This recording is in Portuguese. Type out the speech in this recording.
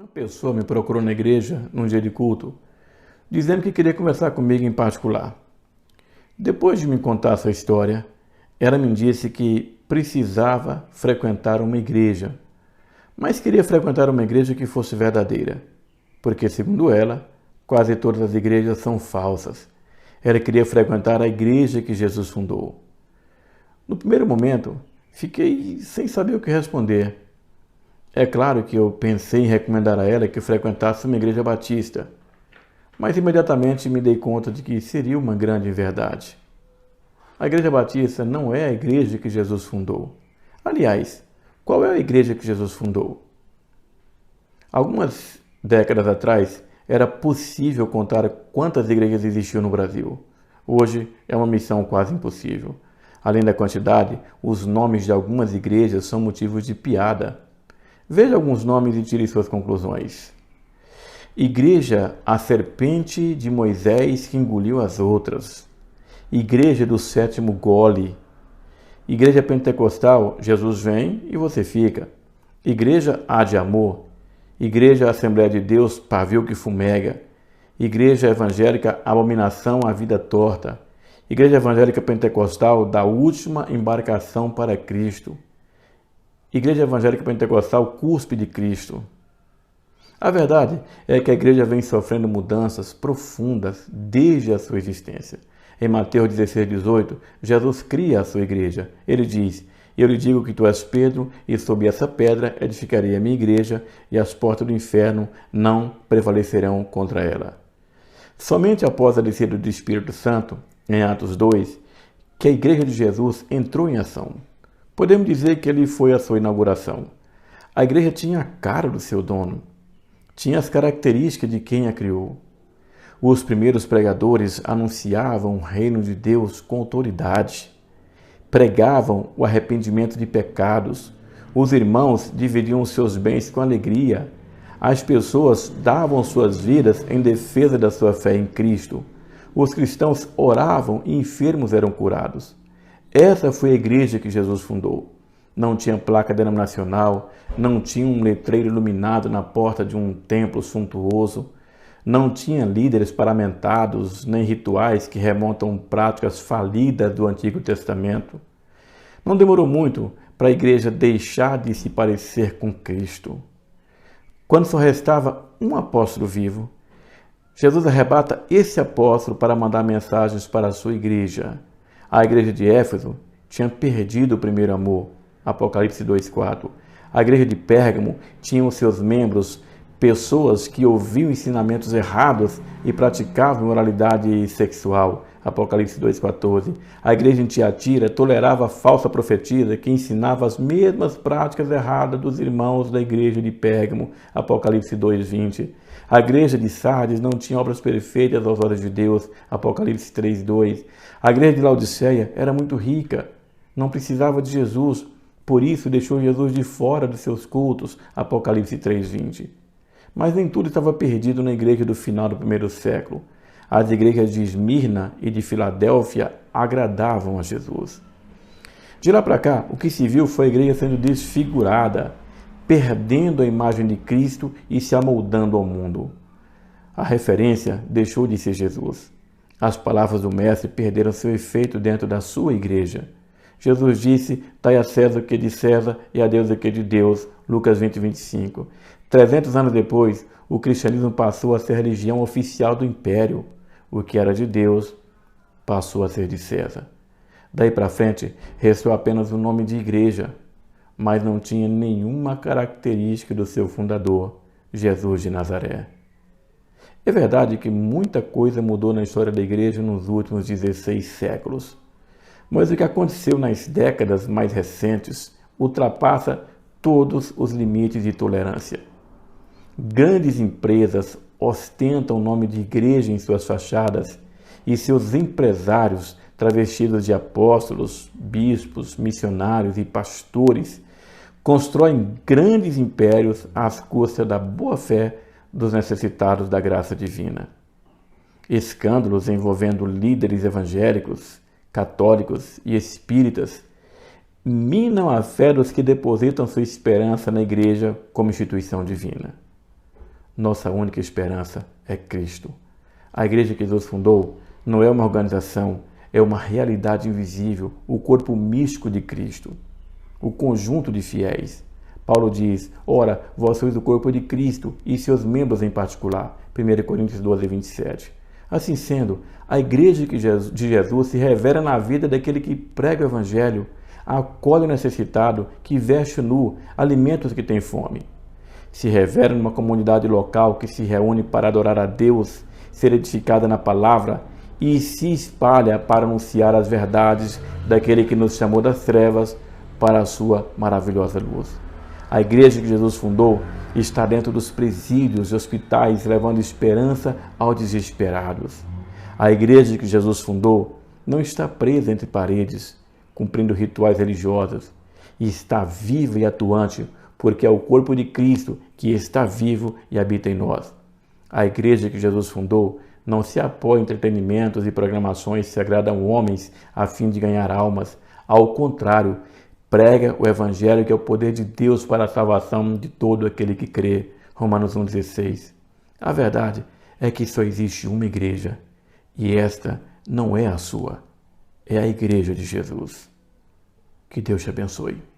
Uma pessoa me procurou na igreja num dia de culto, dizendo que queria conversar comigo em particular. Depois de me contar sua história, ela me disse que precisava frequentar uma igreja, mas queria frequentar uma igreja que fosse verdadeira, porque, segundo ela, quase todas as igrejas são falsas. Ela queria frequentar a igreja que Jesus fundou. No primeiro momento, fiquei sem saber o que responder. É claro que eu pensei em recomendar a ela que frequentasse uma igreja batista, mas imediatamente me dei conta de que seria uma grande inverdade. A igreja batista não é a igreja que Jesus fundou. Aliás, qual é a igreja que Jesus fundou? Algumas décadas atrás, era possível contar quantas igrejas existiam no Brasil. Hoje é uma missão quase impossível. Além da quantidade, os nomes de algumas igrejas são motivos de piada. Veja alguns nomes e tire suas conclusões. Igreja a serpente de Moisés que engoliu as outras. Igreja do sétimo gole. Igreja pentecostal, Jesus vem e você fica. Igreja A de amor. Igreja Assembleia de Deus, pavio que fumega. Igreja evangélica, abominação à vida torta. Igreja evangélica pentecostal, da última embarcação para Cristo. Igreja evangélica pentecostal, cuspe de Cristo. A verdade é que a igreja vem sofrendo mudanças profundas desde a sua existência. Em Mateus 16:18, Jesus cria a sua igreja. Ele diz: eu lhe digo que tu és Pedro, e sobre essa pedra edificarei a minha igreja, e as portas do inferno não prevalecerão contra ela. Somente após a descida do Espírito Santo, em Atos 2, que a igreja de Jesus entrou em ação. Podemos dizer que ele foi a sua inauguração. A igreja tinha a cara do seu dono, tinha as características de quem a criou. Os primeiros pregadores anunciavam o reino de Deus com autoridade. Pregavam o arrependimento de pecados. Os irmãos dividiam seus bens com alegria. As pessoas davam suas vidas em defesa da sua fé em Cristo. Os cristãos oravam e enfermos eram curados. Essa foi a igreja que Jesus fundou. Não tinha placa denominacional, não tinha um letreiro iluminado na porta de um templo suntuoso, não tinha líderes paramentados, nem rituais que remontam práticas falidas do Antigo Testamento. Não demorou muito para a igreja deixar de se parecer com Cristo. Quando só restava um apóstolo vivo, Jesus arrebata esse apóstolo para mandar mensagens para a sua igreja. A igreja de Éfeso tinha perdido o primeiro amor, Apocalipse 2:4. A igreja de Pérgamo tinha os seus membros pessoas que ouviam ensinamentos errados e praticavam moralidade sexual, Apocalipse 2:14. A igreja em Tiatira tolerava a falsa profetisa que ensinava as mesmas práticas erradas dos irmãos da igreja de Pérgamo, Apocalipse 2:20. A igreja de Sardes não tinha obras perfeitas aos olhos de Deus, Apocalipse 3:2. A igreja de Laodiceia era muito rica, não precisava de Jesus, por isso deixou Jesus de fora dos seus cultos, Apocalipse 3:20. Mas nem tudo estava perdido na igreja do final do primeiro século. As igrejas de Esmirna e de Filadélfia agradavam a Jesus. De lá para cá, o que se viu foi a igreja sendo desfigurada, perdendo a imagem de Cristo e se amoldando ao mundo. A referência deixou de ser Jesus. As palavras do Mestre perderam seu efeito dentro da sua igreja. Jesus disse: dai a César o que é de César e a Deus o que é de Deus, Lucas 20:25. 300 anos depois, o cristianismo passou a ser a religião oficial do império. O que era de Deus passou a ser de César. Daí para frente, restou apenas o nome de igreja, mas não tinha nenhuma característica do seu fundador, Jesus de Nazaré. É verdade que muita coisa mudou na história da igreja nos últimos 16 séculos. Mas o que aconteceu nas décadas mais recentes ultrapassa todos os limites de tolerância. Grandes empresas ostentam o nome de igreja em suas fachadas e seus empresários, travestidos de apóstolos, bispos, missionários e pastores, constroem grandes impérios às custas da boa-fé dos necessitados da graça divina. Escândalos envolvendo líderes evangélicos, católicos e espíritas minam a fé dos que depositam sua esperança na igreja como instituição divina. Nossa única esperança é Cristo. A igreja que Jesus fundou não é uma organização, é uma realidade invisível, o corpo místico de Cristo, o conjunto de fiéis. Paulo diz, ora, vós sois o corpo de Cristo e seus membros em particular. 1 Coríntios 12, 27. Assim sendo, a igreja de Jesus se revela na vida daquele que prega o evangelho, acolhe o necessitado, que veste nu, alimenta os que têm fome. Se revela numa comunidade local que se reúne para adorar a Deus, ser edificada na palavra e se espalha para anunciar as verdades daquele que nos chamou das trevas para a sua maravilhosa luz. A igreja que Jesus fundou está dentro dos presídios e hospitais, levando esperança aos desesperados. A igreja que Jesus fundou não está presa entre paredes, cumprindo rituais religiosos, e está viva e atuante, porque é o corpo de Cristo que está vivo e habita em nós. A igreja que Jesus fundou não se apoia em entretenimentos e programações que agradam homens a fim de ganhar almas. Ao contrário, prega o evangelho que é o poder de Deus para a salvação de todo aquele que crê. Romanos 1,16. A verdade é que só existe uma igreja, e esta não é a sua, é a igreja de Jesus. Que Deus te abençoe.